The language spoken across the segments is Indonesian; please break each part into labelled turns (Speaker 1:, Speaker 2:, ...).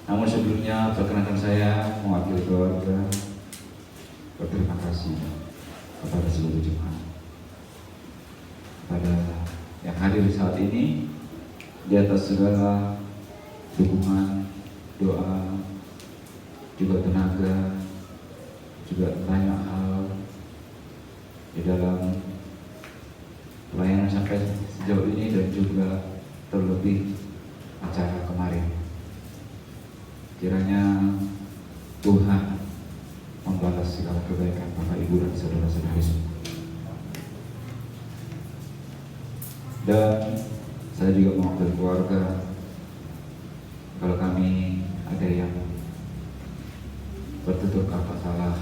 Speaker 1: Namun sebelumnya perkenankan saya mewakili keluarga berterima kasih kepada seluruh jemaat, kepada yang hadir saat ini, di atas segala dukungan, doa, juga tenaga, juga banyak hal di dalam pelayanan sampai sejauh ini, dan juga terlebih acara kemarin. Kiranya Tuhan membalas segala kebaikan Bapak Ibu dan saudara-saudari semua. Dan saya juga mewakili keluarga, kalau kami ada yang bertutur kata salah,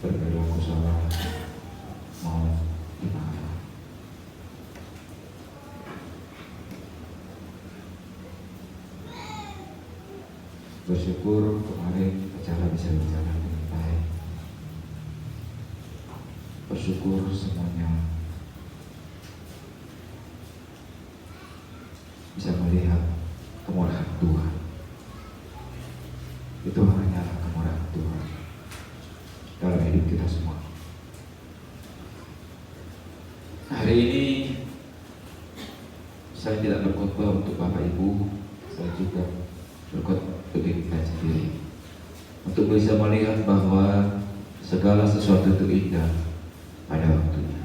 Speaker 1: berperilaku salah, mohon dimaafkan. Bersyukur kemarin acara bisa berjalan dengan baik. Bersyukur semuanya bisa melihat kemurahan Tuhan. Itu hanyalah kemurahan Tuhan dalam hidup kita semua. Hari ini saya tidak berkhotbah untuk Bapak Ibu, saya juga berkhotbah untuk diri saya sendiri, untuk bisa melihat bahwa segala sesuatu itu indah pada waktunya.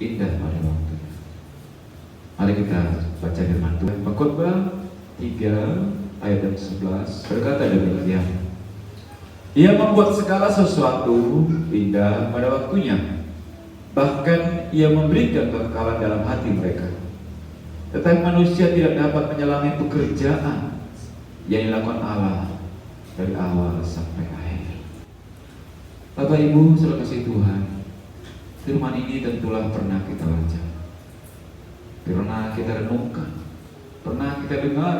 Speaker 1: Indah pada waktunya. Mari kita baca firman Tuhan. Pengkhotbah 3 ayat 11 berkata demikian. Ia membuat segala sesuatu indah pada waktunya. Bahkan ia memberikan kekekalan dalam hati mereka. Tetapi manusia tidak dapat menyelami pekerjaan yang dilakukan Allah dari awal sampai akhir. Bapak Ibu saudara kasih Tuhan, firman ini tentulah pernah kita baca, pernah kita renungkan, pernah kita dengar.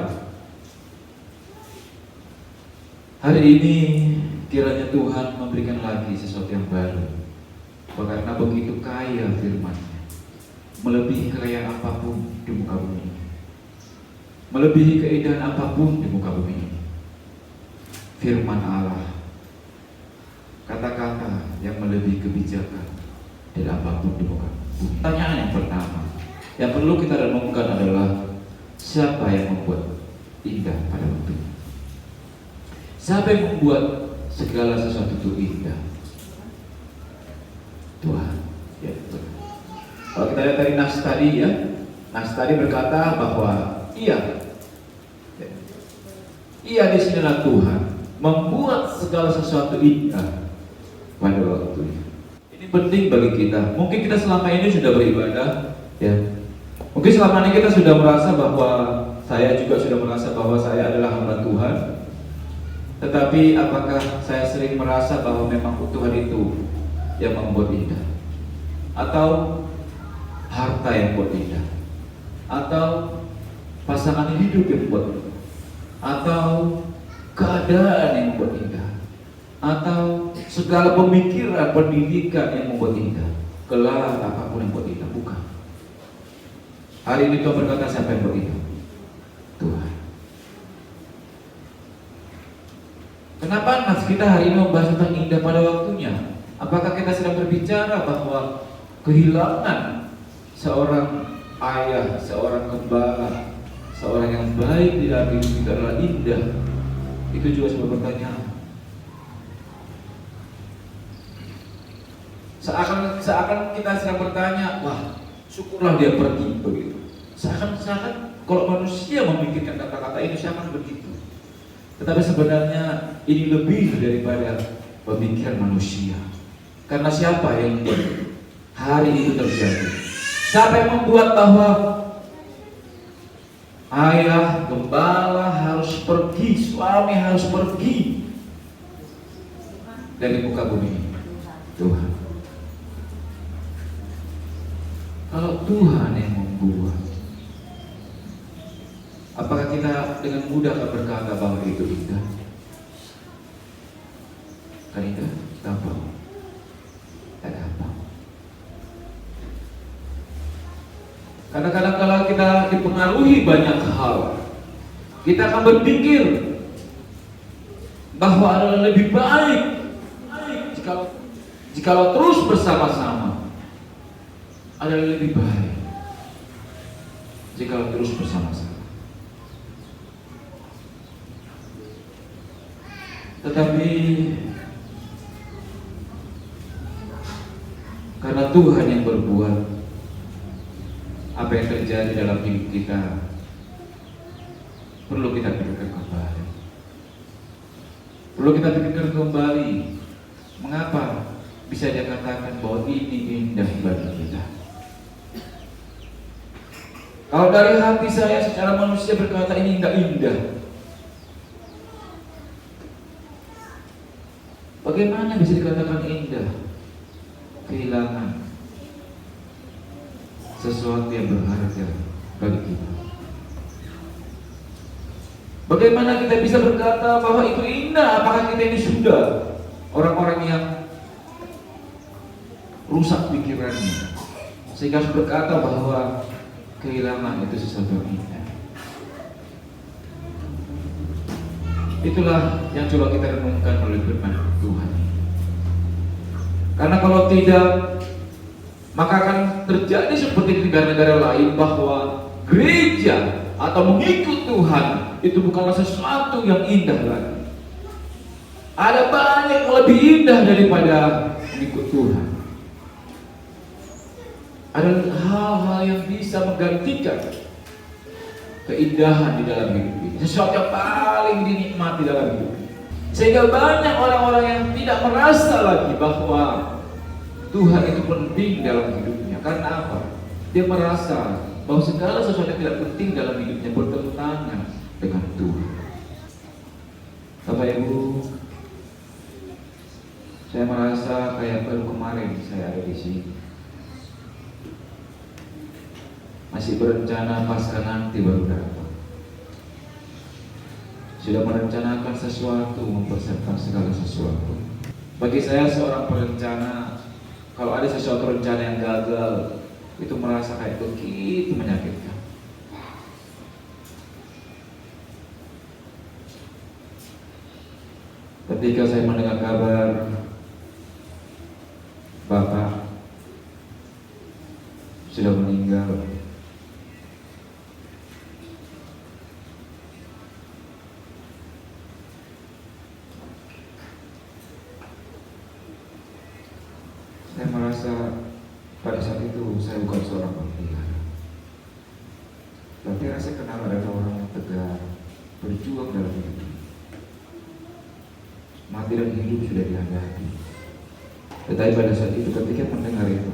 Speaker 1: Hari ini kiranya Tuhan memberikan lagi sesuatu yang baru, karena begitu kaya firman-Nya, melebihi kekayaan apapun di muka bumi ini, melebihi keindahan apapun di muka bumi ini. Firman Allah, kata-kata yang melebihi kebijakan dari apapun di muka bumi. Pertanyaan yang pertama yang perlu kita renungkan adalah, siapa yang membuat indah pada waktunya? Siapa yang membuat segala sesuatu itu indah? Tuhan. Ya, Tuhan. Kalau kita lihat dari nas tadi ya, nas tadi berkata bahwa Ia di sinilah Tuhan membuat segala sesuatu indah pada waktunya. Ini penting bagi kita. Mungkin kita selama ini sudah beribadah, ya. Mungkin selama ini kita sudah merasa bahwa saya juga sudah merasa bahwa saya adalah hamba Tuhan. Tetapi apakah saya sering merasa bahwa memang Tuhan itu yang membuat indah? Atau harta yang membuat indah? Atau pasangan hidup yang membuat indah? Atau keadaan yang membuat indah? Atau segala pemikiran, pendidikan yang membuat indah? Gelar apapun yang membuat indah? Bukan. Hari ini Tuhan berkata, siapa yang membuat indah? Tuhan. Kenapa nas kita hari ini membahas tentang indah pada waktunya? Apakah kita sedang berbicara bahwa kehilangan seorang ayah, seorang gembala, seorang yang baik di dalam hidup kita adalah indah? Itu juga sebuah pertanyaan. Seakan kita sedang bertanya, wah, syukurlah dia pergi begitu. Seakan kalau manusia memikirkan kata-kata ini seakan begitu. Tetapi sebenarnya ini lebih daripada pemikiran manusia. Karena siapa yang membuat hari itu terjadi? Siapa yang membuat bahwa ayah, gembala harus pergi, suami harus pergi dari muka bumi ini? Tuhan. Kalau Tuhan yang membuat, apakah kita dengan mudah akan berkata bahwa itu indah? Kan indah? Gampang. Gampang. Kadang-kadang kalau kita dipengaruhi banyak hal, Kita akan berpikir bahwa adalah lebih baik jikalau terus bersama-sama. Adalah lebih baik jikalau terus bersama-sama. Tetapi karena Tuhan yang berbuat, apa yang terjadi dalam hidup kita perlu kita pikirkan kembali. Perlu kita pikirkan kembali, mengapa bisa dikatakan bahwa ini indah bagi kita. Kalau dari hati saya secara manusia berkata ini enggak indah, bagaimana bisa dikatakan indah? Kehilangan sesuatu yang berharga bagi kita. Bagaimana kita bisa berkata bahwa itu indah? Apakah kita ini sudah orang-orang yang rusak pikirannya sehingga harus berkata bahwa kehilangan itu sesuatu yang indah? Itulah yang coba kita renungkan oleh firman Tuhan. Karena kalau tidak, maka akan terjadi seperti di negara-negara lain bahwa gereja atau mengikut Tuhan itu bukanlah sesuatu yang indah lagi. Ada banyak yang lebih indah daripada mengikut Tuhan. Ada hal-hal yang bisa menggantikan keindahan di dalam hidup ini, sesuatu yang paling dinikmati dalam hidup ini. Sehingga banyak orang-orang yang tidak merasa lagi bahwa Tuhan itu penting dalam hidupnya. Karena apa? Dia merasa bahwa segala sesuatu yang tidak penting dalam hidupnya bertentangan dengan Tuhan. Bapak Ibu, saya merasa kayak baru kemarin saya ada di sini. Masih berencana pasca nanti baru datang. Sudah merencanakan sesuatu, mempersiapkan segala sesuatu. Bagi saya seorang perencana, kalau ada sesuatu rencana yang gagal, itu merasa kayak begitu menyakitkan. Ketika saya mendengar kabar Bapak sudah meninggal, saya merasa pada saat itu saya bukan seorang pelihara, tapi saya kenal ada orang yang tegar, berjuang dalam hidup ini. Mati dan hidup sudah dihadapi. Tetapi pada saat itu ketika mendengar itu,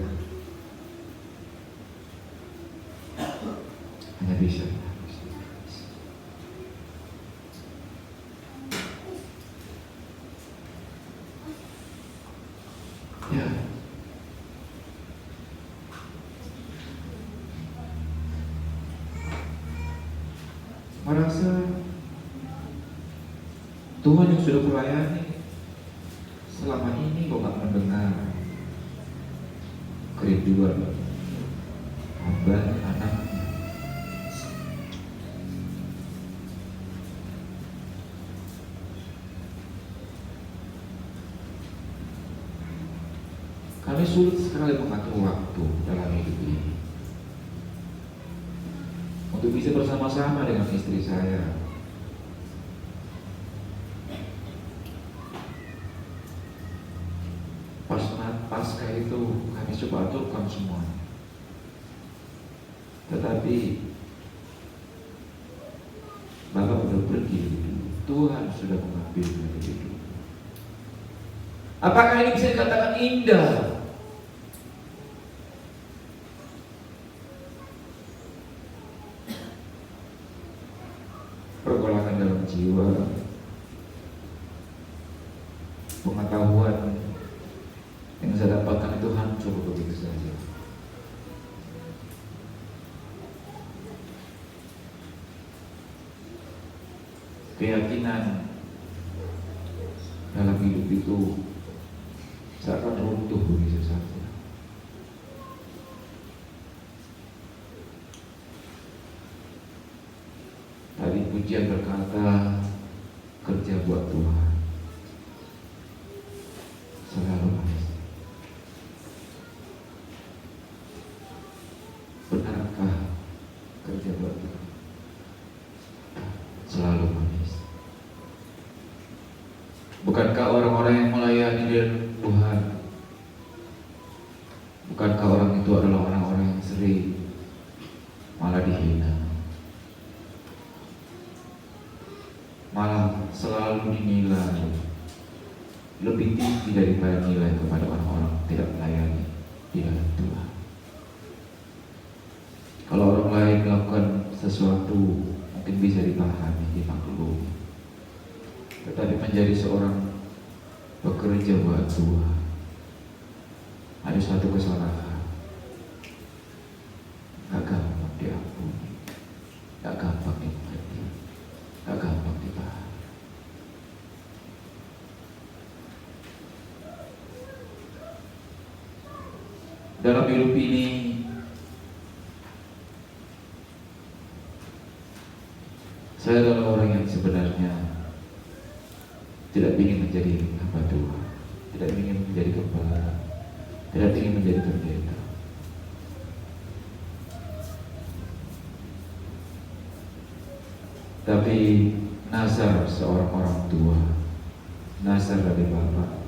Speaker 1: hanya bisa ya. Merasa Tuhan yang sudah kulayani selama ini kok gak mendengar kerinduan hamba anaknya. Kami sulit sekali mengatur waktu dalam hidup ini untuk bisa bersama-sama dengan istri saya. Pasca itu kami coba aturkan semua, tetapi Bapak sudah pergi, Tuhan sudah mengambil dari hidup. Apakah ini bisa dikatakan indah? Pergolakan dalam jiwa, pengetahuan yang saya dapatkan itu hancur begitu saja. Keyakinan dalam hidup itu seakan runtuh begitu saja. Tadi pujian berkata, kerja buat Tuhan selalu manis. Benarkah kerja buat Tuhan selalu manis? Bukankah orang-orang yang melayani Tuhan, bukankah orang itu adalah orang-orang yang sering malah dihina, malah selalu dinilai lebih tinggi daripada nilai kepada orang-orang tidak melayani di dalam Tuhan? Kalau orang lain melakukan sesuatu mungkin bisa dipahami, dimaklumi, tetapi menjadi seorang bekerja buat Tuhan, ada suatu kesalahan, gak gampang diampuni, gak gampang dimengerti, gak gampang dipahami. Dalam hidup ini saya adalah orang yang sebenarnya tidak ingin menjadi hamba Tuhan, tidak ingin menjadi gembala, tidak ingin menjadi pendeta. Tapi nazar seorang orang tua, nazar dari bapak,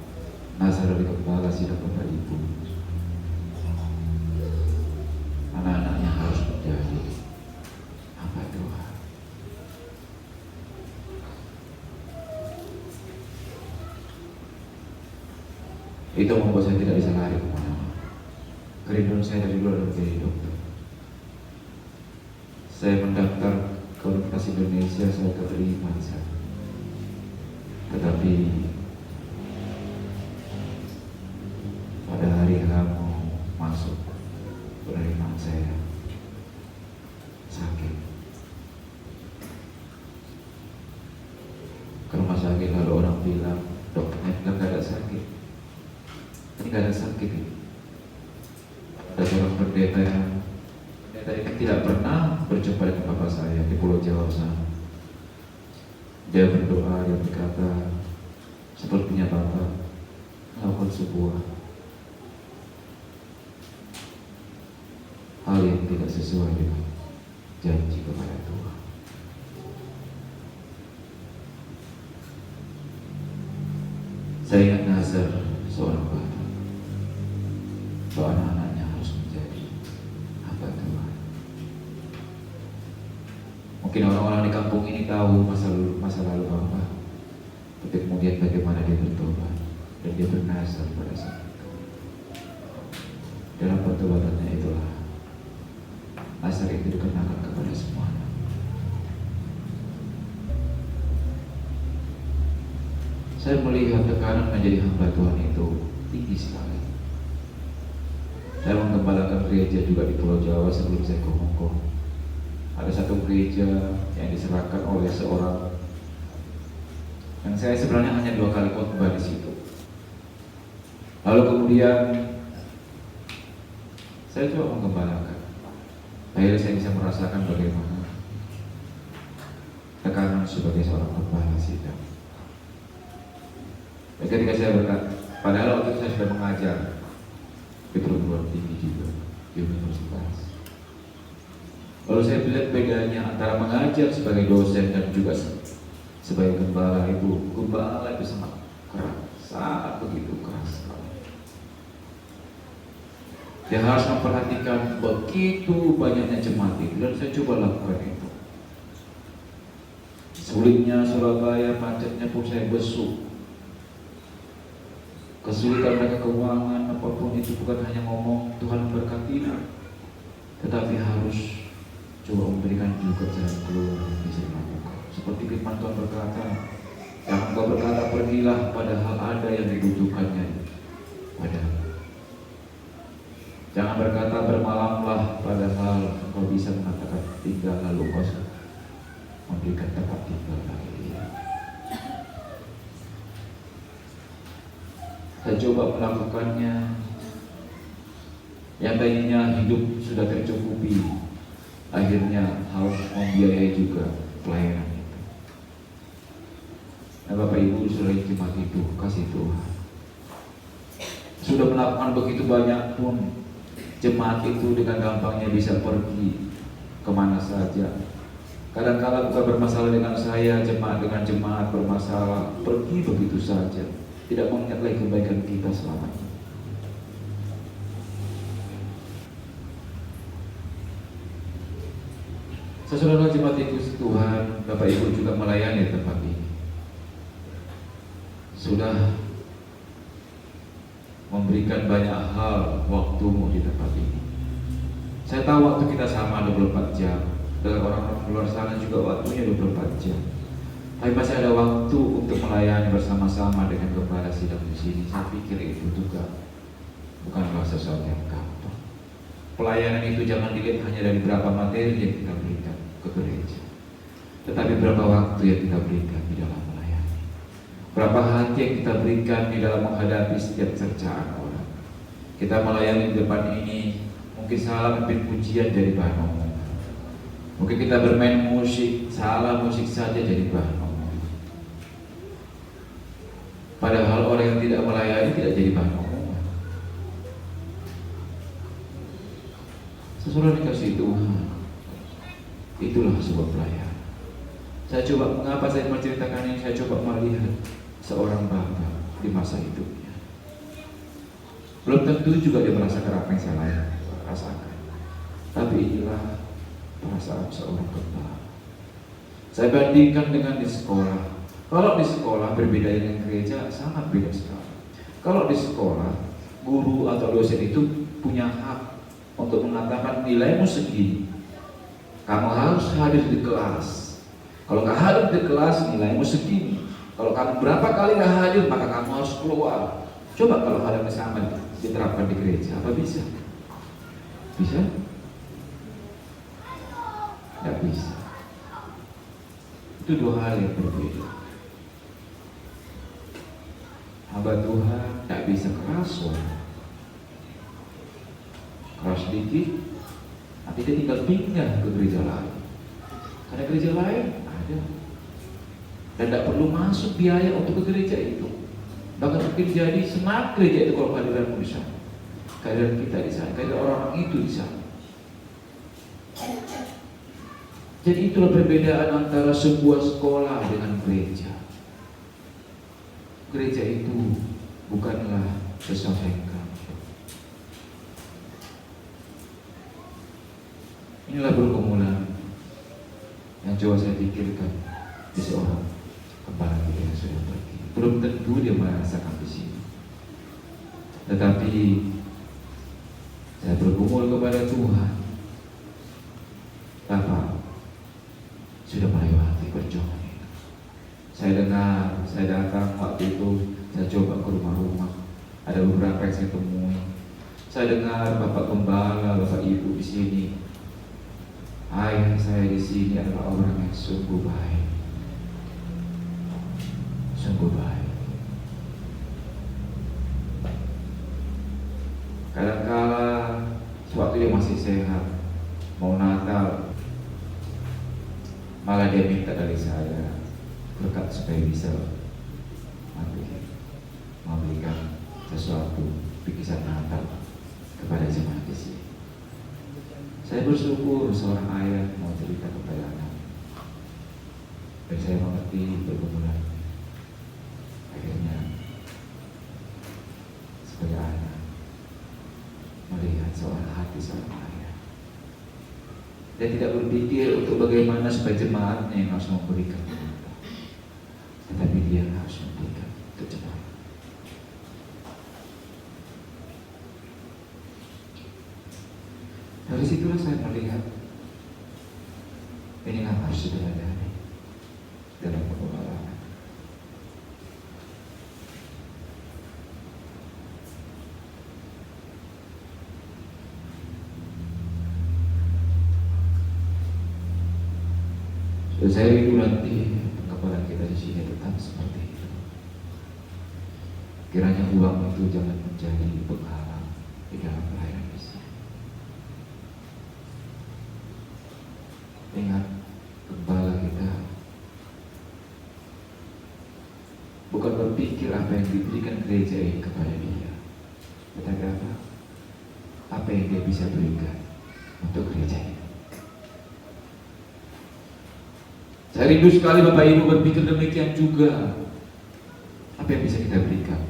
Speaker 1: nazar dari kepala sidang bapak ibu, anak-anaknya harus menjadi hamba Tuhan. Itu membuat saya tidak bisa lari kemana-mana. Kerinduan saya dari dulu adalah menjadi dokter. Saya mendaftar ke Universitas Indonesia, saya keterima di sana. Tetapi pada hari kamu masuk penerimaan saya sakit. Ke rumah sakit lalu orang bilang, dokternya bilang gak ada sakit. Ini gak ada sakit ini. Ada seorang pendeta ini tidak pernah berjumpa dengan bapak saya di Pulau Jawa sana. Dia berdoa, dia berkata, sepertinya bapak melakukan sebuah hal yang tidak sesuai dengan janji kepada Tuhan. Saya ingat nazar seorang bapak bahwa anak-anaknya harus menjadi hamba Tuhan. Mungkin orang-orang di kampung ini tahu masa lalu bapak, tapi kemudian bagaimana dia bertobat dan dia bernazar pada saat itu. Dalam pertobatannya itulah nazar itu dikenakan kepada semua anak. Saya melihat tekanan menjadi hamba Tuhan itu tinggi sekali. Saya menggembalakan gereja juga di Pulau Jawa sebelum saya ke Hong Kong. Ada satu gereja yang diserahkan oleh seorang yang saya sebenarnya hanya 2 kali khotbah di situ. Lalu kemudian saya coba menggembalakan. Akhirnya saya bisa merasakan bagaimana tekanan sebagai seorang gembala sidang. Dan ketika saya berkata, padahal waktu itu saya sudah mengajar di perguruan tinggi juga, di universitas. Lalu saya melihat bedanya antara mengajar sebagai dosen dan juga sebagai gembala ibu. Gembala itu sangat keras, sangat begitu keras sekali. Dia harus memperhatikan begitu banyaknya jemaat itu, dan saya coba lakukan itu. Sulitnya Surabaya, macetnya pun saya besuk. Kesulitan mereka keuangan, apapun itu bukan hanya ngomong Tuhan berkati, tetapi harus coba memberikan juga jalan keluar yang bisa dilakukan. Seperti firman Tuhan berkata, jangan kau berkata pergilah padahal ada yang dibutuhkannya padamu. Jangan berkata bermalamlah padahal kau bisa mengatakan tinggal lalu kau memberikan tempat tinggal bagi dia. Saya coba melakukannya. Yang tadinya hidup sudah tercukupi, akhirnya harus membiayai juga pelayanan itu. Nah Bapak Ibu sudah jemaat itu, kasih Tuhan sudah melakukan begitu banyak pun, jemaat itu dengan gampangnya bisa pergi kemana saja. Kadang-kala bukan bermasalah dengan saya, jemaat dengan jemaat bermasalah, pergi begitu saja, tidak mengingat lagi kebaikan kita selama ini. Saudara jemaat itu Tuhan, Bapak Ibu juga melayani tempat ini. Sudah memberikan banyak hal waktumu di tempat ini. Saya tahu waktu kita sama 24 jam. Dengan orang-orang luar sana juga waktunya 24 jam. Tapi masih ada waktu untuk melayani bersama-sama dengan gembala sidang di sini. Saya pikir itu juga bukanlah sesuatu yang gampang. Pelayanan itu jangan dilihat hanya dari berapa materi yang kita berikan ke gereja, tetapi berapa waktu yang kita berikan di dalam melayani, berapa hati yang kita berikan di dalam menghadapi setiap cercaan orang. Kita melayani di depan ini, mungkin salah memimpin pujian jadi bahan omongan, mungkin kita bermain musik, salah musik saja jadi bahan omongan. Padahal orang yang tidak melayani tidak jadi bahan omongan. Sesudah dikasih Tuhan, itulah sebuah pelayanan. Saya coba, mengapa saya menceritakan ini? Saya coba melihat seorang bapak di masa hidupnya. Belum tentu juga dia merasakan apa yang saya rasakan, tapi inilah perasaan seorang gembala. Saya bandingkan dengan di sekolah. Kalau di sekolah berbeda dengan gereja, sangat beda sekali. Kalau di sekolah, guru atau dosen itu punya hak untuk mengatakan nilaimu segini, kamu harus hadir di kelas. Kalau nggak hadir di kelas, nilaimu segini. Kalau kamu berapa kali nggak hadir, maka kamu harus keluar. Coba kalau hal yang sama diterapkan di gereja, apa bisa? Bisa? Nggak bisa. Itu dua hal yang berbeda. Hamba Tuhan nggak bisa keras suara. Keras sedikit, nanti dia tinggal pindah ke gereja lain. Karena gereja lain ada, dan tidak perlu masuk biaya untuk ke gereja itu. Bahkan mungkin jadi senang gereja itu kalau kehadiranmu di sana, kehadiran kita di sana, kehadiran orang-orang itu di sana. Jadi itulah perbedaan antara sebuah sekolah dengan gereja. Gereja itu bukanlah sesuatu yang gampang. Inilah pergumulan yang coba saya pikirkan di seorang kepala kita yang sudah pergi. Belum tentu dia merasakan di sini, tetapi saya bergumul kepada Tuhan. Bapak sudah melewati perjuangan itu. Saya dengar, saya datang waktu itu, saya coba ke rumah-rumah. Ada beberapa yang saya temui. Saya dengar Bapak Gembala, Bapak Ibu di sini. Ayah saya di sini adalah orang yang sungguh baik, sungguh baik. Kadang-kala sewaktu dia masih sehat, mau Natal, malah dia minta dari saya berkat supaya bisa memberikan sesuatu bingkisan Natal kepada jemaat di sini. Saya bersyukur seorang ayah mau cerita kepada anak, dan saya mengerti pergumulan. Akhirnya sebagai anak melihat seorang hati seorang ayah, dan tidak berpikir untuk bagaimana supaya jemaatnya yang harus memberikan Natal, tetapi dia harus memberikan untuk jemaat. Dari situlah saya melihat inilah harus dipelajari dalam pengelolaan. Dan saya rindu nanti pengelolaan kita di sini tetap seperti itu. Kiranya uang itu jangan menjadi penghalang di dalam pelayanan di sini. Ingat, gembala kita bukan berpikir apa yang diberikan gereja ini kepada dia, tetapi apa yang dia bisa berikan untuk gereja ini. Saya rindu sekali Bapak Ibu berpikir demikian juga. Apa yang bisa kita berikan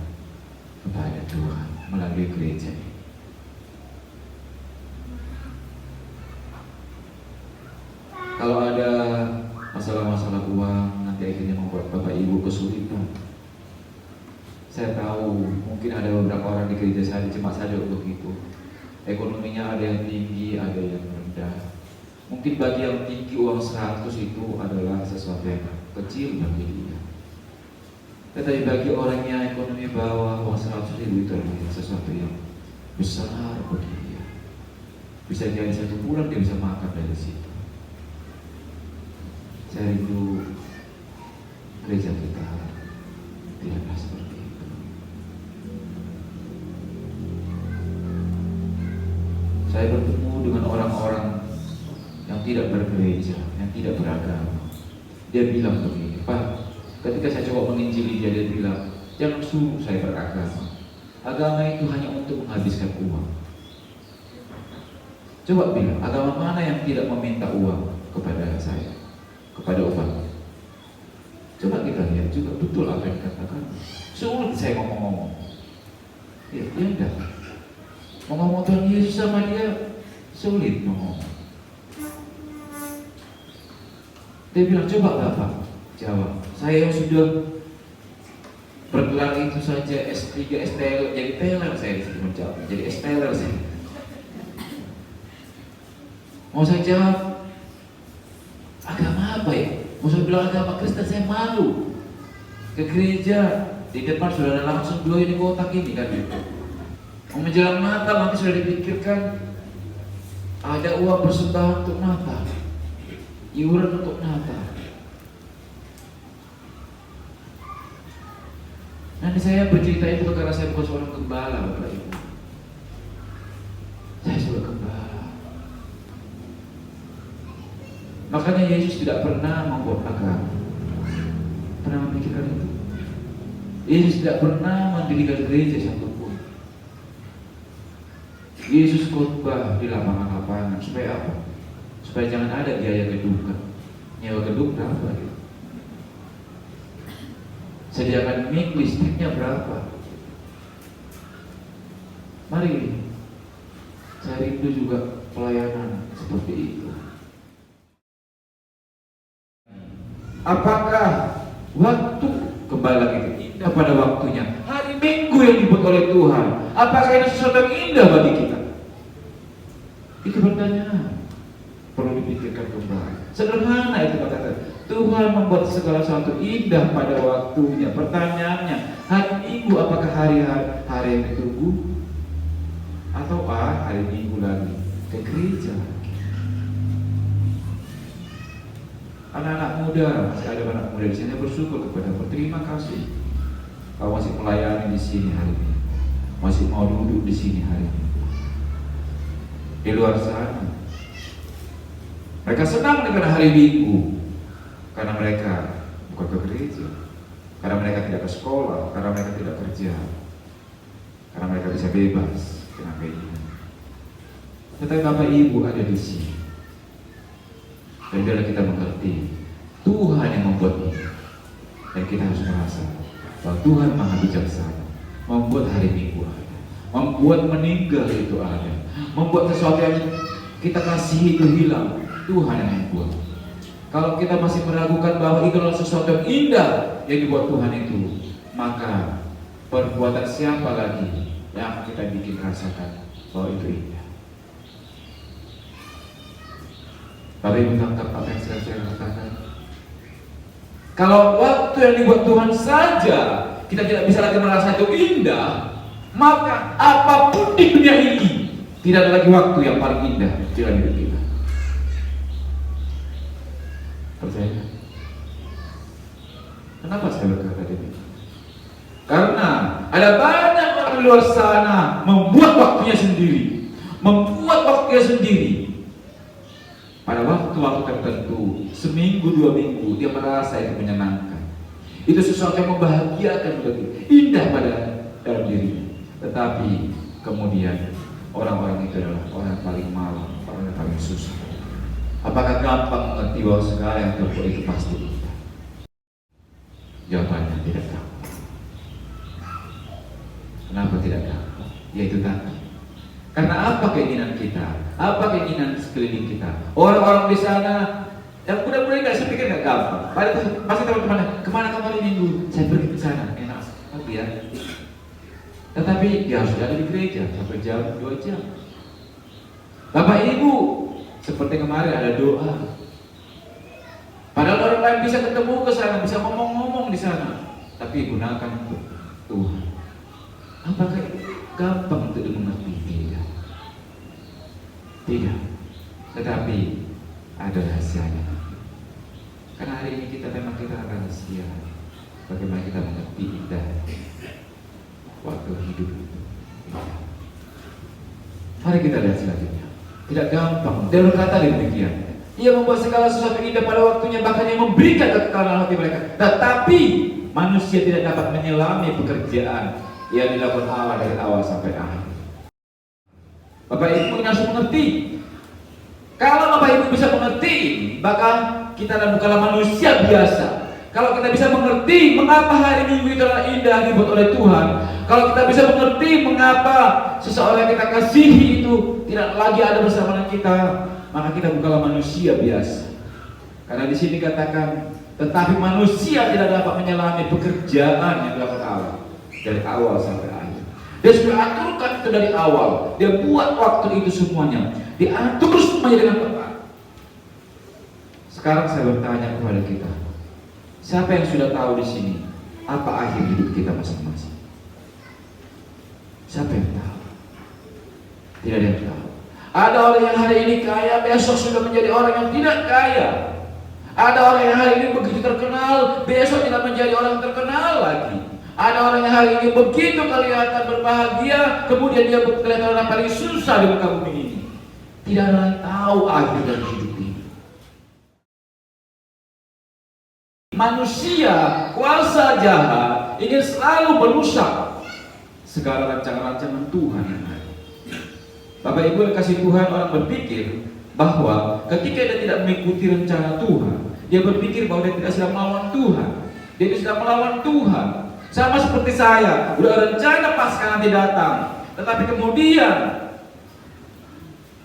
Speaker 1: kepada Tuhan melalui gereja ini? Kalau ada masalah-masalah uang, nanti akhirnya membuat Bapak Ibu kesulitan. Saya tahu mungkin ada beberapa orang di gereja saya cuma saja begitu. Ekonominya ada yang tinggi, ada yang rendah. Mungkin bagi yang tinggi uang 100 itu adalah sesuatu yang kecil bagi dia. Tetapi bagi orang yang ekonomi bawah, uang 100.000 itu adalah sesuatu yang besar bagi dia. Bisa jadi 1 bulan dia bisa makan dari situ. Saya rindu gereja kita tidaklah seperti itu. Saya bertemu dengan orang-orang yang tidak bergereja, yang tidak beragama. Dia bilang begini, Pak, ketika saya coba menginjili dia bilang, jangan suruh saya beragama. Agama itu hanya untuk menghabiskan uang. Coba bilang, agama mana yang tidak meminta uang kepada saya, kepada umat? Coba kita lihat juga betul apa yang dikatakan. Sulit saya ngomong-ngomong. Ya enggak. Ngomong Tuhan Yesus sama dia sulit ngomong. Dia bilang, coba Bapak jawab. Saya yang sudah bergelar itu saja S3, STL, jadi teller saya disitu menjawab. Jadi STL saya. Mau saya jawab agama apa ya? Mau saya bilang agama Kristen, saya malu. Ke gereja di depan sudah ada langsung dua ini kotak ini kan gitu. Mau menjelang Natal nanti sudah dipikirkan ada uang persembahan untuk Natal, iuran untuk Natal. Nanti saya bercerita itu karena saya bukan seorang gembala, Bapak Ibu. Saya seorang gembala. Makanya Yesus tidak pernah membuat agama. Pernah memikirkan itu? Yesus tidak pernah mendirikan gereja satupun. Yesus khotbah di lapangan-lapangan supaya apa? Supaya jangan ada biaya gedung kan. Nyewa gedung berapa gitu? Sediakan mic, listriknya berapa? Mari, saya rindu juga pelayanan seperti itu. Apakah waktu kembali lagi indah pada waktunya? Hari Minggu yang dibuat oleh Tuhan, apakah itu sesuatu yang indah bagi kita? Itu pertanyaan perlu dipikirkan kembali. Sederhana itu kata-kata. Tuhan membuat segala sesuatu indah pada waktunya. Pertanyaannya, hari Minggu apakah hari yang ditunggu? Atau hari Minggu lagi ke gereja? Anak-anak muda, masih ada anak muda di sini, bersyukur kepada Allah. Terima kasih. Kau masih melayani di sini hari ini, masih mau duduk di sini hari ini. Di luar sana, mereka senang dengan hari Minggu. Karena mereka bukan ke gereja, karena mereka tidak ke sekolah, karena mereka tidak kerja, karena mereka bisa bebas dengan keinginan. Tetapi Bapak Ibu ada di sini, dan biarlah kita mengerti Tuhan yang membuat ini, dan kita harus merasa bahwa Tuhan Maha Bijaksana, membuat hari Minggu ada, membuat meninggal itu ada, membuat sesuatu yang kita kasih itu hilang. Tuhan yang membuat. Kalau kita masih meragukan bahwa itu adalah sesuatu yang indah yang dibuat Tuhan itu, maka perbuatan siapa lagi yang kita bikin rasakan bahwa itu indah? Bapak Ibu tangkap apa yang saya katakan? Kalau waktu yang dibuat Tuhan saja kita tidak bisa lagi merasa itu indah, maka apapun di dunia ini tidak ada lagi waktu yang paling indah dalam hidup kita. Percaya? Kenapa saya berkata demikian? Karena ada banyak orang di luar sana membuat waktunya sendiri, pada waktu-waktu tertentu, seminggu 2 minggu dia merasa itu menyenangkan. Itu sesuatu yang membahagiakan begitu, indah pada dalam dirinya. Tetapi kemudian orang-orang itu adalah orang yang paling malang, orang yang paling susah. Apakah gampang mengerti bahwa segala yang terbuat itu pasti indah? Jawabannya tidak gampang. Kenapa tidak gampang? Yaitu tadi. Karena apa keinginan kita? Apa keinginan sekeliling kita? Orang-orang di sana yang mudah-mudahan nggak, saya pikir nggak gampang. Pasti teman-teman, kemana kamu hari Minggu? Saya pergi ke sana, enak sekali ya. Tetapi dia harus ada di gereja 1 jam, 2 jam. Bapak Ibu, seperti kemarin ada doa. Padahal orang lain bisa ketemu ke sana, bisa ngomong-ngomong di sana, tapi gunakan untuk Tuhan. Apakah itu gampang untuk dimengerti? Tidak. Tidak. Tetapi ada rahasianya. Karena hari ini memang kita akan rahasia bagaimana kita mengerti indah waktu hidup itu. Mari kita lihat selanjutnya. Tidak gampang. Dia berkata demikian. Ia membuat segala sesuatu indah pada waktunya, bahkan yang memberikan kekekalan hati mereka. Tetapi manusia tidak dapat menyelami pekerjaan yang dilakukan Allah dari awal sampai akhir. Bapak Ibu harus mengerti. Kalau Bapak Ibu bisa mengerti, maka kita bukanlah manusia biasa. Kalau kita bisa mengerti mengapa hari Minggu itu adalah indah dibuat oleh Tuhan, kalau kita bisa mengerti mengapa seseorang yang kita kasihi itu tidak lagi ada bersama dengan kita, maka kita bukanlah manusia biasa. Karena di sini katakan, tetapi manusia tidak dapat menyelami pekerjaan yang dilakukan Allah dari awal sampai akhir. Dia sudah aturkan itu dari awal. Dia buat waktu itu semuanya. Diatur semuanya dengan tepat. Sekarang saya bertanya kepada kita, siapa yang sudah tahu di sini apa akhir hidup kita masing-masing? Siapa yang tahu? Tidak ada yang tahu. Ada orang yang hari ini kaya, besok sudah menjadi orang yang tidak kaya. Ada orang yang hari ini begitu terkenal, besok tidak menjadi orang yang terkenal lagi. Ada orang yang hari ini begitu kelihatan berbahagia, kemudian dia kelihatan orang paling susah di muka bumi ini. Tidak ada yang tahu akhir dari hidup ini. Manusia, kuasa jahat, ingin selalu merusak segala rancangan-rancangan Tuhan yang ada. Bapak Ibu yang kasih Tuhan, orang berpikir bahwa ketika dia tidak mengikuti rencana Tuhan, dia berpikir bahwa dia tidak sedang melawan Tuhan. Dia sedang melawan Tuhan. Sama seperti saya, udah rencana Paskah nanti datang, tetapi kemudian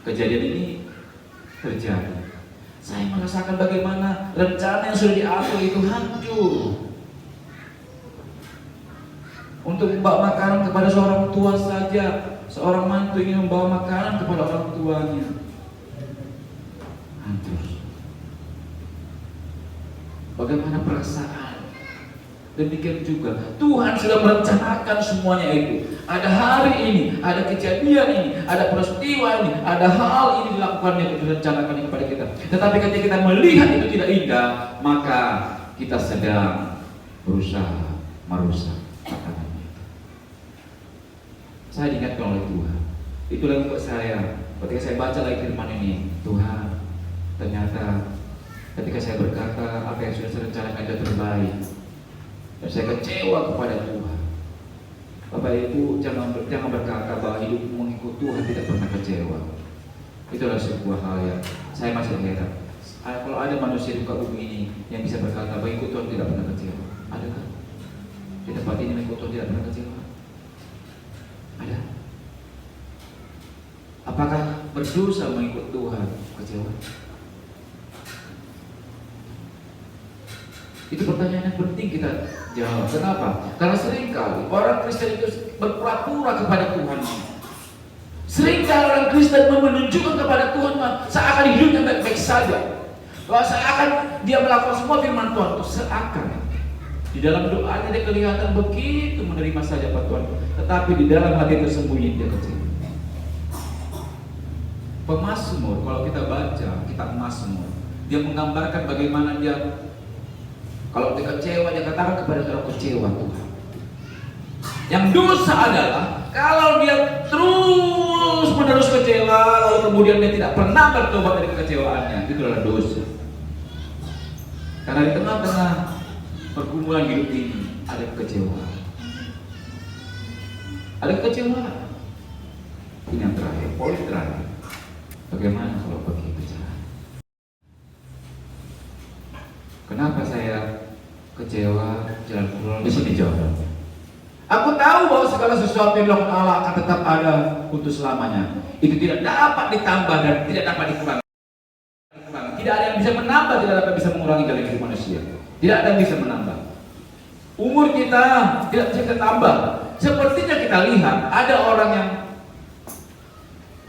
Speaker 1: kejadian ini terjadi. Saya merasakan bagaimana rencana yang sudah diatur itu hancur. Untuk membawa makanan kepada seorang tua saja, seorang mantu ingin membawa makanan kepada orang tuanya, hancur. Bagaimana perasaan? Demikian juga Tuhan sudah merencanakan semuanya itu. Ada hari ini, ada kejadian ini, ada peristiwa ini, ada hal ini dilakukan yang direncanakan kepada kita. Tetapi ketika kita melihat itu tidak indah, maka kita sedang berusaha merusak makanan itu. Saya diingatkan oleh Tuhan. Itulah yang membuat saya, ketika saya baca lagi firman ini, Tuhan, ternyata ketika saya berkata apa yang sudah saya rencanakan itu terbaik, dan saya kecewa kepada Tuhan. Bapak Ibu jangan berkata bahwa hidup mengikut Tuhan tidak pernah kecewa. Itu adalah sebuah hal yang saya masih heran. Kalau ada manusia di muka bumi ini yang bisa berkata bahwa ikut Tuhan tidak pernah kecewa, adakah? Di tempat ini mengikut Tuhan tidak pernah kecewa? Ada? Apakah berdosa mengikut Tuhan kecewa? Itu pertanyaan yang penting kita jawab. Kenapa? Karena seringkali orang Kristen itu berpura-pura kepada Tuhan. Seringkali orang Kristen menunjukkan kepada Tuhan seakan hidupnya baik-baik saja, bahwa seakan dia melakukan semua firman Tuhan itu seakan. Di dalam doanya dia kelihatan begitu menerima saja Pak Tuhan, tetapi di dalam hati tersembunyi dia kecewa. Pemazmur, kalau kita baca kitab Mazmur, dia menggambarkan bagaimana dia kalau dia kecewa, dia katakan kepada orang kecewa Tuhan. Yang dosa adalah kalau dia terus menerus kecewa, lalu kemudian dia tidak pernah bertobat dari kekecewaannya, itu adalah dosa. Karena di tengah-tengah pergumulan hidup ini ada kekecewaan. Ada kekecewaan. Ini yang terakhir, poin terakhir. Bagaimana kalau pergi bicara? Kenapa saya kecewa jalan pulang? Di sini jawabannya. Aku tahu bahwa segala sesuatu yang dilakukan Allah akan tetap ada untuk selamanya. Itu tidak dapat ditambah dan tidak dapat dikurangi. Tidak ada yang bisa menambah, tidak ada yang bisa mengurangi dalam hidup manusia. Tidak ada yang bisa menambah. Umur kita tidak bisa kita tambah. Sepertinya kita lihat ada orang yang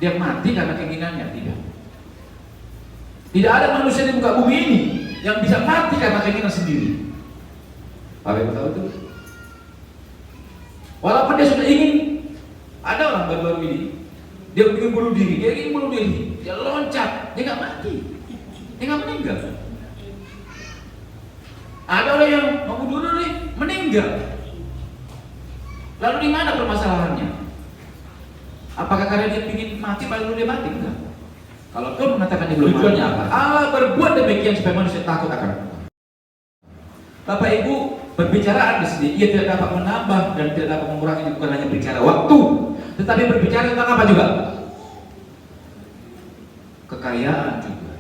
Speaker 1: dia mati karena keinginannya. Tidak ada manusia di muka bumi ini yang bisa mati karena keinginan sendiri. Apa yang tahu itu? Walaupun dia sudah ingin, ada orang baru-baru ini dia ingin bunuh diri, dia loncat, dia nggak mati, dia nggak meninggal. Ada orang yang mau bunuh diri, meninggal. Lalu di mana permasalahannya? Apakah karena dia ingin mati lalu dia mati? Enggak. Kalau Tuhan mengatakan dia belum mati, apa? Allah berbuat demikian supaya manusia takut akan Tuhan. Bapak Ibu, perbicaraan di sini ia tidak dapat menambah dan tidak dapat mengurangi, bukan hanya bicara waktu, tetapi berbicara tentang apa juga? Kekayaan juga.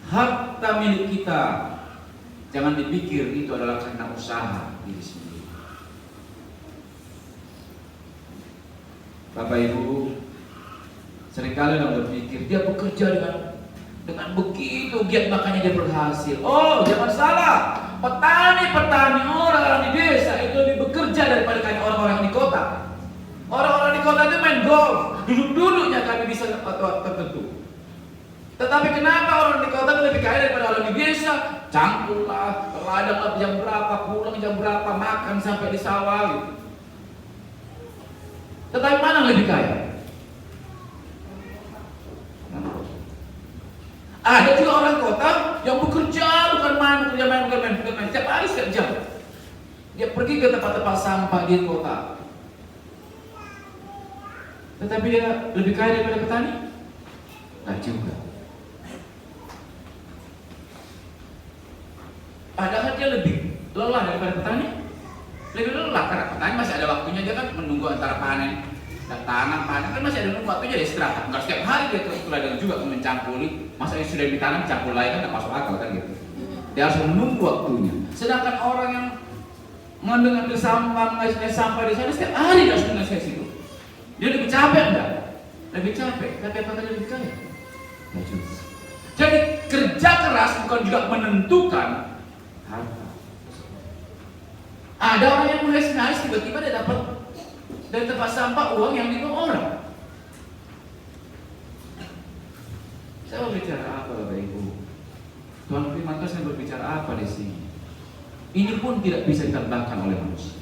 Speaker 1: Harta milik kita jangan dipikir itu adalah karena usaha diri sendiri. Bapak Ibu, seringkali orang berpikir dia bekerja dengan begitu giat makanya dia berhasil. Oh, jangan salah. Petani orang di desa itu lebih bekerja daripada kami orang-orang di kota. Orang-orang di kota itu main golf, duduk-duduknya kami bisa tertentu. Tetapi kenapa orang di kota itu lebih kaya daripada orang di desa? Cangkul lah, ladang lah jam berapa, pulang jam berapa, makan sampai di sawah gitu. Tetapi mana yang lebih kaya? Ada juga orang kota yang bekerja bukan main, setiap hari setiap jam. Dia pergi ke tempat-tempat sampah di kota. Tetapi dia lebih kaya daripada petani? Enggak juga. Padahal dia lebih lelah daripada petani. Lebih lelah karena petani masih ada waktunya, dia kan menunggu antara panen dan tanam panen kan masih ada nunggu waktunya dia istirahat. Enggak setiap hari dia terus ladang juga mencampuri. Masa yang sudah ditanam campur lain kan tidak masuk akal kan gitu. Dia harus menunggu waktunya. Sedangkan orang yang mengambil sampah, menghasilkan sampah di sana setiap hari dia harus menghasilkan situ. Dia lebih capek enggak? Lebih capek. Tapi apakah dia lebih kaya? Enggak juga. Jadi kerja keras bukan juga menentukan harta. Ada orang yang menghasilkan tiba-tiba dia dapat dari tempat sampah uang yang dibawa orang. Saya berbicara apa Bapak Ibu? Tuhan firman Tuhan saya berbicara apa di sini? Ini pun tidak bisa ditambahkan oleh manusia.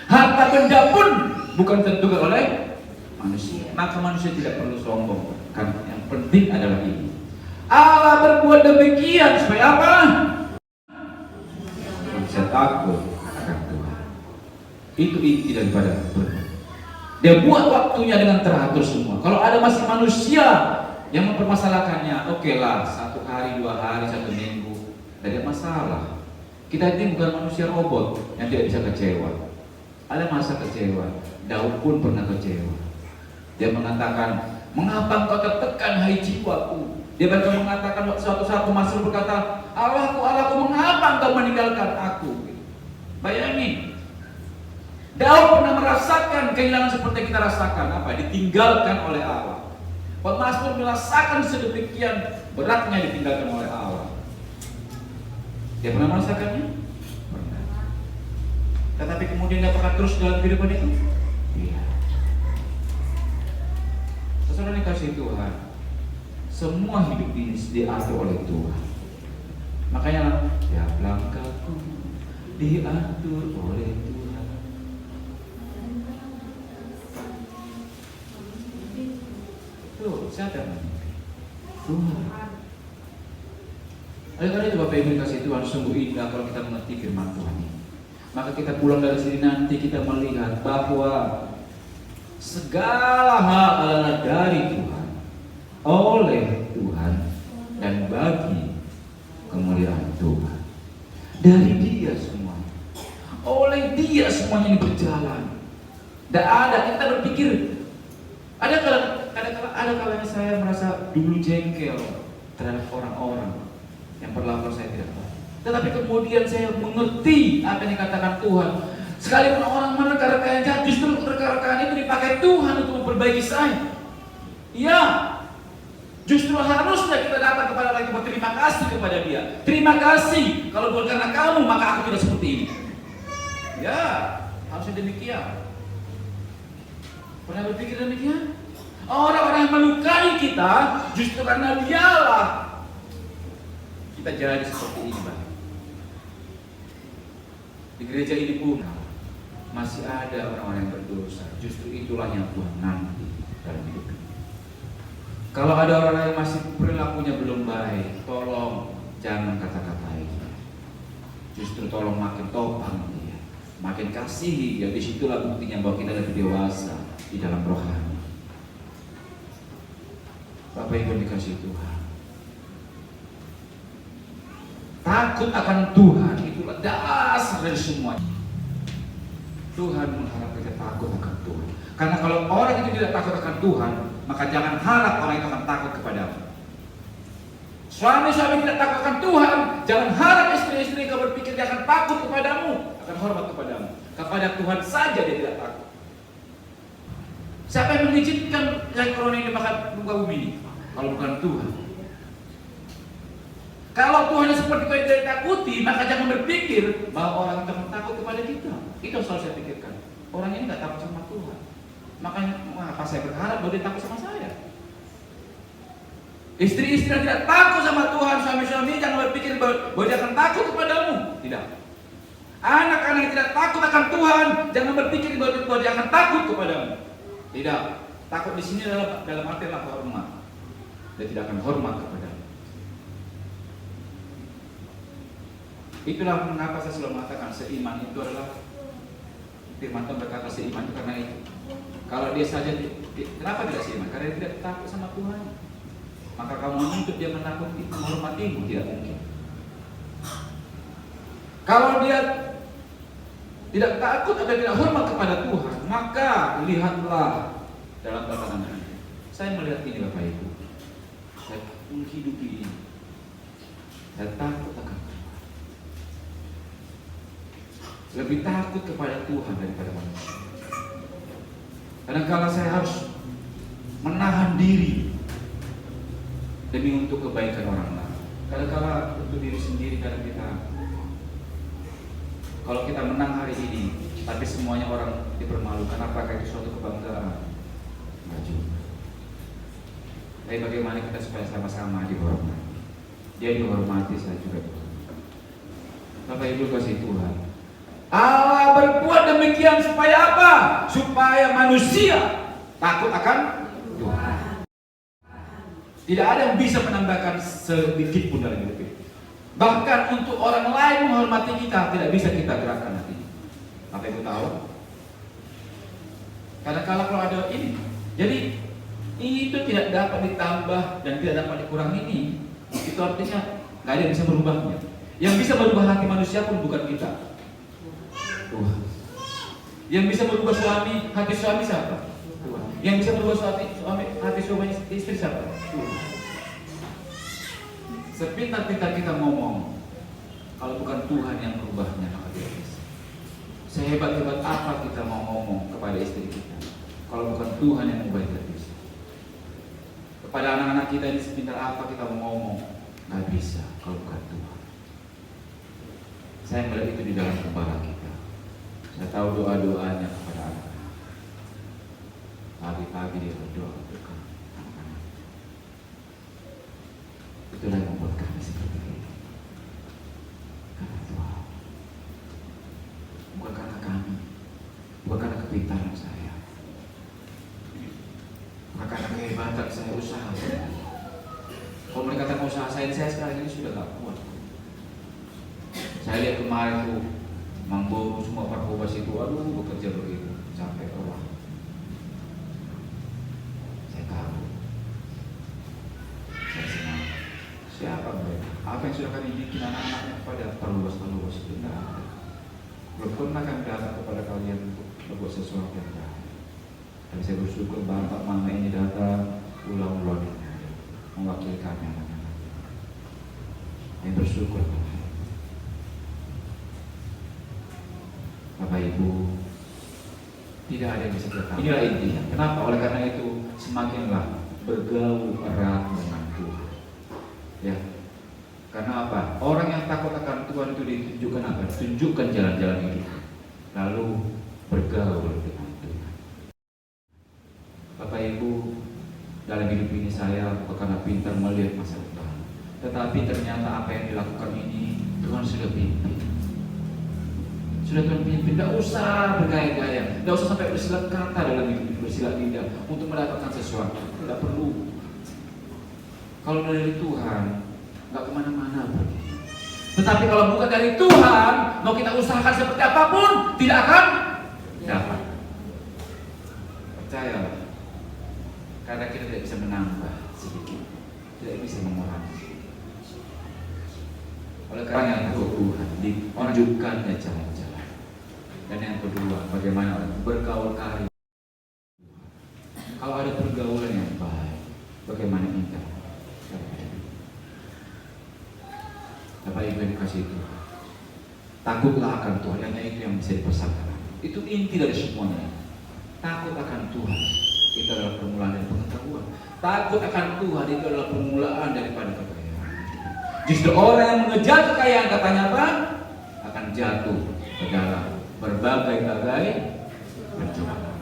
Speaker 1: Harta benda pun bukan ditentukan oleh manusia. Maka manusia tidak perlu sombong. Karena yang penting adalah ini. Allah berbuat demikian supaya apa? Manusia takut akan Tuhan. Itu inti daripada berbuat. Dia buat waktunya dengan teratur semua. Kalau ada masih manusia yang mempermasalahkannya, oke lah, 1 hari, 2 hari, 1 minggu, tidak ada masalah. Kita ini bukan manusia robot yang tidak bisa kecewa. Ada masa kecewa. Daud pun pernah kecewa. Dia mengatakan, mengapa engkau tertekan hai jiwaku? Dia bahkan mengatakan suatu masa berkata, Allahku, mengapa engkau meninggalkan aku? Bayangin, Daud pernah merasakan kehilangan seperti kita rasakan. Apa? Ditinggalkan oleh Allah. Pemazmur merasakan sedemikian beratnya ditinggalkan oleh Allah. Dia pernah merasakannya? Pernah. Tetapi kemudian dia apakah terus dalam kehidupan itu? Iya. Saudara dikasih Tuhan, semua hidup ini diatur oleh Tuhan. Makanya ya langkahku diatur oleh Tuhan. Tuh, sadar Tuhan. Oleh karena itu Bapak Ibu dikasih Tuhan, sungguh indah kalau kita mengerti firman Tuhan ini. Maka kita pulang dari sini nanti kita melihat bahwa segala hal adalah dari Tuhan, oleh Tuhan, dan bagi kemuliaan Tuhan.
Speaker 2: Dari Dia semuanya. Oleh Dia semuanya ini berjalan. Tidak ada, kita berpikir. Ada kalanya saya merasa dulu jengkel terhadap orang-orang yang perlakuan saya tidak baik. Tetapi kemudian saya mengerti apa yang dikatakan Tuhan. Sekalipun orang menerka-rekaan jahat, justru rekaan itu dipakai Tuhan untuk memperbaiki saya. Ya, justru harusnya kita datang kepada Allah itu berterima kasih kepada Dia. Terima kasih, kalau bukan karena kamu maka aku tidak seperti ini. Ya, harusnya demikian. Pernah berpikir demikian? Orang-orang yang melukai kita, justru karena Dialah kita jadi seperti ini, Bang. Di gereja ini pun masih ada orang-orang yang berdosa. Justru itulah yang Tuhan nanti dalam hidup ini. Kalau ada orang-orang yang masih perilakunya belum baik, tolong jangan kata-katain. Justru tolong makin topang dia, makin kasihi dia. Disitulah buktinya bahwa kita lebih dewasa di dalam rohani. Bapak Ibu dikasih Tuhan, takut akan Tuhan itulah dasar dari semuanya. Tuhan mengharap kita takut akan Tuhan. Karena kalau orang itu tidak takut akan Tuhan, maka jangan harap orang itu akan takut kepadamu. Suami-suami tidak takut akan Tuhan, jangan harap istri-istri kau berpikir dia akan takut kepadamu, akan hormat kepadamu. Kepada Tuhan saja dia tidak takut. Siapa yang mengizinkan yang corona ini makan muka bumi ini? Kalau bukan Tuhan. Kalau Tuhan seperti itu yang tidak takuti, maka jangan berpikir bahwa orang itu takut kepada kita. Itu yang selalu saya pikirkan. Orang ini tidak takut sama Tuhan. Makanya apa saya berharap bahwa dia takut sama saya. Istri-istri yang tidak takut sama Tuhan, suami-suami jangan berpikir bahwa dia akan takut kepadamu. Tidak. Anak-anak yang tidak takut akan Tuhan, jangan berpikir bahwa dia akan takut kepadamu. Tidak. Takut di sini dalam arti adalah hormat. Dia tidak akan hormat kepadamu. Itulah mengapa saya selalu mengatakan seiman itu adalah firman Tuhan berkata seiman itu karena itu. Kalau dia saja kenapa tidak seiman? Karena dia tidak takut sama Tuhan. Maka kamu menuntut dia menakuti, menghormatimu, tidak mungkin. Kalau dia tidak takut atau tidak hormat kepada Tuhan, maka lihatlah dalam tatanan Anda. Saya melihat ini Bapak Ibu. Saya menghidupi ini. Saya takut akan Tuhan. Lebih takut kepada Tuhan daripada manusia. Kadang-kadang saya harus menahan diri demi untuk kebaikan orang lain. Kadang-kadang untuk diri sendiri kadang kita, kalau kita menang hari ini, tapi semuanya orang dipermalukan, apakah itu suatu kebanggaan? Enggak juga. Tapi bagaimana kita supaya sama-sama dihormati? Dia dihormati, saya juga dihormati. Bapak Ibu kasih Tuhan. Allah berbuat demikian supaya apa? Supaya manusia takut akan Tuhan. Tidak ada yang bisa menambahkan sedikit pun dalam hidup ini. Bahkan untuk orang lain menghormati kita, tidak bisa kita gerakkan hati. Apa Ibu tahu? Kadang-kala kalau ada ini, jadi itu tidak dapat ditambah dan tidak dapat dikurangi ini. Itu artinya nggak ada yang bisa merubahnya. Yang bisa merubah hati manusia pun bukan kita, Tuhan. Yang bisa merubah hati suami siapa? Tuhan. Yang bisa merubah hati suami istri siapa? Tuhan. Sepintar-pintar kita ngomong, kalau bukan Tuhan yang merubahnya maka tidak bisa. Sehebat-hebat apa kita mau ngomong kepada istri kita, kalau bukan Tuhan yang mengubah tidak bisa. Kepada anak-anak kita ini sepintar apa kita mau ngomong, nggak bisa kalau bukan Tuhan. Saya melihat itu di dalam gembala kita. Saya tahu doa-doanya kepada anak-anak. Pagi-pagi dia berdoa untuk anak-anak. Itulah yang membuat kami seperti ini. Karena Tuhan. Bukan karena kami. Bukan karena kepintaran saya. Bukan karena kehebatan saya usaha. Kalau mereka katakan usaha saya sekarang ini sudah gak kuat. Saya lihat kemarin tuh Mangboru semua Parkobas itu, aduh bekerja begitu capek orang. Saya tahu. Saya senang. Siapa mereka? Apa yang sudah kami bikin anak-anaknya kepada perluas itu tidak ada. Belum pernah kami datang kepada kalian untuk berbuat sesuatu yang baik. Tapi saya bersyukur Bapak Mama ini datang ulang-ulang mewakili kami anak-anak. Saya bersyukur Bapak Ibu, tidak ada yang bisa kita tahu. Inilah intinya. Kenapa? Oleh karena itu semakinlah bergaul erat dengan Tuhan. Ya. Karena apa? Orang yang takut akan Tuhan itu ditunjukkan apa? Tunjukkan jalan-jalan hidup. Lalu bergaul dengan Tuhan. Bapak Ibu, dalam hidup ini saya bukanlah pintar melihat masa depan, tetapi ternyata apa yang dilakukan ini Tuhan sudah pimpin. Sudah Tuhan pimpin. Tidak usah bergaya-gaya, tidak usah sampai bersilat kata dalam hidup, bersilat lidah untuk mendapatkan sesuatu. Tidak perlu. Kalau dari Tuhan, nggak kemana-mana pergi. Tetapi kalau bukan dari Tuhan, mau kita usahakan seperti apapun, tidak akan dapat. Percayalah, karena kita tidak bisa menambah sedikit, tidak bisa mengurangi. Oleh karena itu Tuhan ditunjukkannya jalan-jalan. Dan yang kedua, bagaimana bergaul karya. Kalau ada pergaulan yang baik, bagaimana indah. Bapak Ibu yang dikasihi Tuhan, takutlah akan Tuhan. Hanya itu yang bisa dipersatukan. Itu inti dari semuanya. Takut akan Tuhan itu adalah permulaan dari pengetahuan. Takut akan Tuhan itu adalah permulaan daripada kekayaan. Justru orang yang mengejar kekayaan, katanya apa? Akan jatuh ke dalam berbagai-bagai percobaan.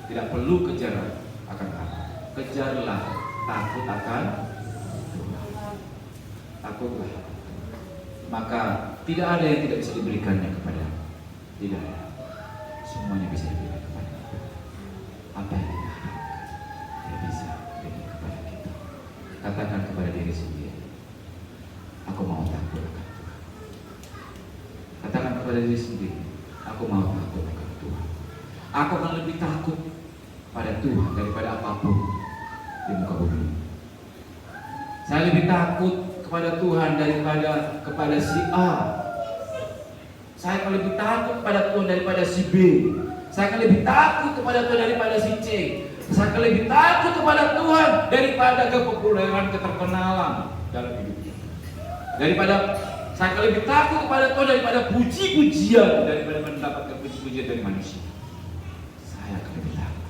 Speaker 2: Tidak perlu kejar akan apa? Kejarlah takut akan Tuhan. Takutlah. Maka tidak ada yang tidak bisa diberikannya kepada. Tidak ada. Semuanya bisa diberikan kepada kita. Apa yang kita harapkan, dia bisa berikan kepada kita. Katakan kepada diri sendiri, aku mau takut akan Tuhan. Katakan kepada diri sendiri, aku mau takut akan Tuhan. Aku akan lebih takut pada Tuhan daripada apapun di muka bumi. Saya lebih takut kepada Tuhan daripada kepada si A. Saya akan lebih takut kepada Tuhan daripada si B. Saya akan lebih takut kepada Tuhan daripada si C. Saya akan lebih takut kepada Tuhan daripada kepopuleran, keterkenalan dalam hidupnya. Saya akan lebih takut kepada Tuhan daripada puji-pujian, daripada mendapatkan puji-pujian dari manusia. Saya akan lebih takut.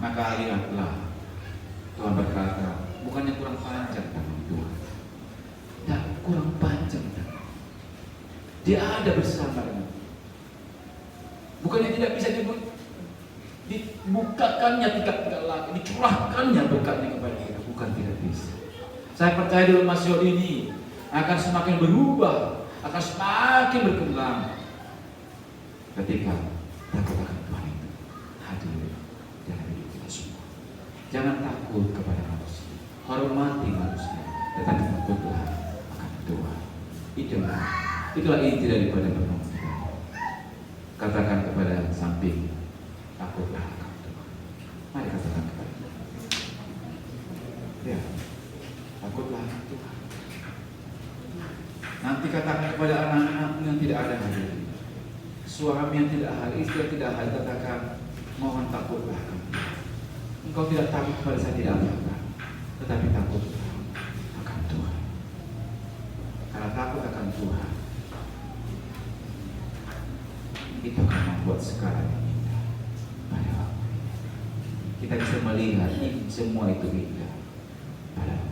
Speaker 2: Maka lihatlah, Tuhan berkata, bukannya kurang panjang tangan Tuhan, tidak kurang panjang tangan. Dia ada bersama dengan. Bukannya tidak bisa dibukakannya tiga lagi, dicurahkannya berkatnya kepada kita. Bukan tidak bisa. Saya percaya dalam masyarakat ini akan semakin berubah, akan semakin berkembang ketika takut akan Tuhan itu hadir dalam hidup kita semua. Jangan takut kepada manusia, hormati manusia, tetapi takutlah akan Tuhan. Itulah inti daripada permohonan kita. Katakan kepada samping, takutlah akan Tuhan. Mari katakan kepada Tuhan. Ya, takutlah akan Tuhan. Nanti katakan kepada anak-anak yang tidak ada hadir, suami yang tidak hadir, istri yang tidak hadir, katakan, mohon takutlah akan Tuhan. Engkau tidak takut kepada saya, tidak apa-apa, tetapi takutlah akan Tuhan. Karena takut akan Tuhan itu akan membuat sekarang ini indah pada waktu ini. Kita bisa melihat semua itu indah pada waktu.